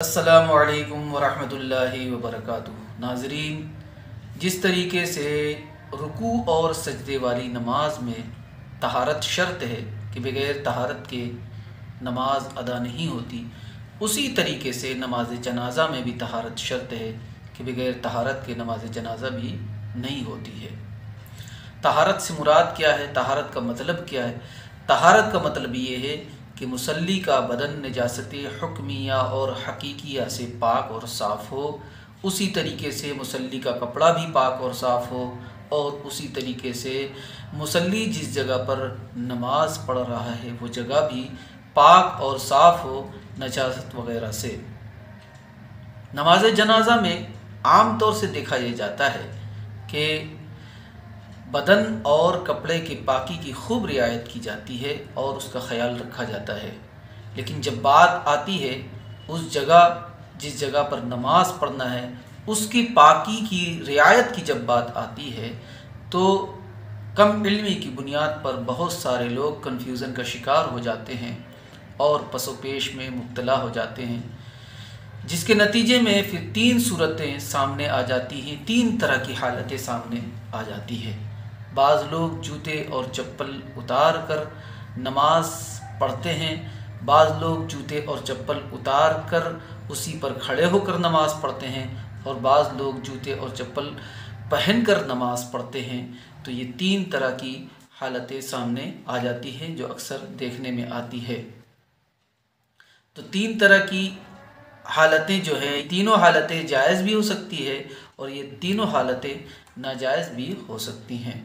अस्सलामु अलैकुम वरहमतुल्लाहि वबरकातुहू। नाज़रीन, जिस तरीके से रुकू और सजदे वाली नमाज में तहारत शर्त है कि बग़ैर तहारत के नमाज अदा नहीं होती, उसी तरीके से नमाज जनाज़ा में भी तहारत शर्त है कि बग़ैर तहारत के नमाज जनाज़ा भी नहीं होती है। तहारत से मुराद क्या है? तहारत का मतलब क्या है? तहारत का मतलब ये है कि मुसल्ली का बदन नजासत हुक्मिया और हकीकिया से पाक और साफ़ हो, उसी तरीके से मुसल्ली का कपड़ा भी पाक और साफ़ हो, और उसी तरीके से मुसल्ली जिस जगह पर नमाज पढ़ रहा है वो जगह भी पाक और साफ़ हो नजासत वग़ैरह से। नमाज जनाज़ा में आम तौर से देखा यह जाता है कि बदन और कपड़े की पाकी की खूब रियायत की जाती है और उसका ख्याल रखा जाता है, लेकिन जब बात आती है उस जगह जिस जगह पर नमाज पढ़ना है उसकी पाकी की रियायत की जब बात आती है तो कम इल्मी की बुनियाद पर बहुत सारे लोग कन्फ्यूज़न का शिकार हो जाते हैं और पसोपेश में मुब्तला हो जाते हैं, जिसके नतीजे में फिर तीन सूरतें सामने आ जाती हैं, तीन तरह की हालतें सामने आ जाती हैं। बाज़ लोग जूते और चप्पल उतार कर नमाज पढ़ते हैं, बाज़ लोग जूते और चप्पल उतार कर उसी पर खड़े होकर नमाज पढ़ते हैं, और बाज़ लोग जूते और चप्पल पहन कर नमाज पढ़ते हैं। तो ये तीन तरह की हालतें सामने आ जाती हैं जो अक्सर देखने में आती है। तो तीन तरह की हालतें जो है, तीनों हालतें जायज़ भी हो सकती है और ये तीनों हालतें नाजायज़ भी हो सकती हैं।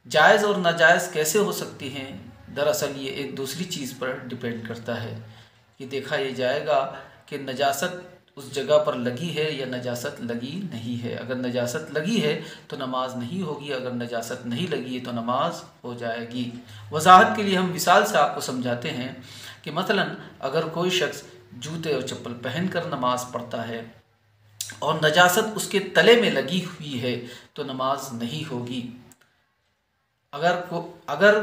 जायज़ और नाजायज़ कैसे हो सकती हैं? दरअसल ये एक दूसरी चीज़ पर डिपेंड करता है कि देखा ये जाएगा कि नजासत उस जगह पर लगी है या नजासत लगी नहीं है। अगर नजासत लगी है तो नमाज नहीं होगी, अगर नजासत नहीं लगी है तो नमाज हो जाएगी। वजाहत के लिए हम मिसाल से आपको समझाते हैं कि मसलन अगर कोई शख्स जूते और चप्पल पहन कर नमाज पढ़ता है और नजासत उसके तले में लगी हुई है तो नमाज नहीं होगी। अगर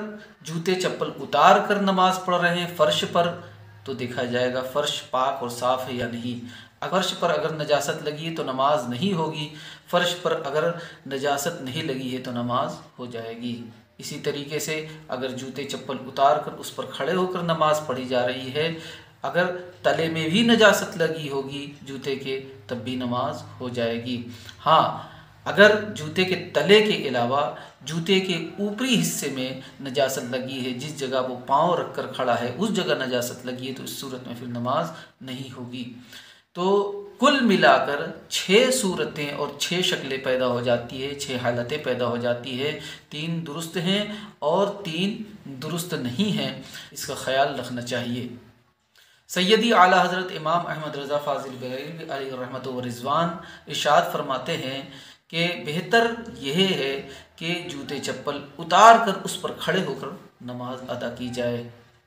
जूते चप्पल उतार कर नमाज पढ़ रहे हैं फ़र्श पर, तो देखा जाएगा फ़र्श पाक और साफ़ है या नहीं। फ़र्श पर अगर नजासत लगी है तो नमाज नहीं होगी, फ़र्श पर अगर नजासत नहीं लगी है तो नमाज हो जाएगी। इसी तरीके से अगर जूते चप्पल उतार कर उस पर खड़े होकर नमाज पढ़ी जा रही है, अगर तले में भी नजासत लगी होगी जूते के, तब भी नमाज हो जाएगी। हाँ, अगर जूते के तले के अलावा जूते के ऊपरी हिस्से में नजासत लगी है, जिस जगह वो पाँव रख कर खड़ा है उस जगह नजासत लगी है, तो इस सूरत में फिर नमाज नहीं होगी। तो कुल मिलाकर 6 सूरतें और 6 शक्लें पैदा हो जाती है, 6 हालतें पैदा हो जाती है। 3 दुरुस्त हैं और 3 दुरुस्त नहीं हैं, इसका ख्याल रखना चाहिए। सैयदी आला हज़रत इमाम अहमद रज़ा फ़ाज़िल बरेलवी अलैहि रहमत व रिज़वान इरशाद फरमाते हैं कि बेहतर यह है कि जूते चप्पल उतार कर उस पर खड़े होकर नमाज अदा की जाए,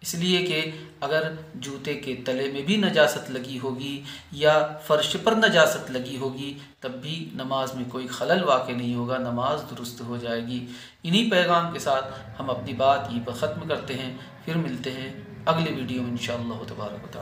इसलिए कि अगर जूते के तले में भी नजासत लगी होगी या फ़र्श पर नजासत लगी होगी तब भी नमाज में कोई खलल वाक़ नहीं होगा, नमाज दुरुस्त हो जाएगी। इन्हीं पैगाम के साथ हम अपनी बात यहीं पर ख़त्म करते हैं, फिर मिलते हैं अगले वीडियो में इंशाअल्लाह तबारक व तआला।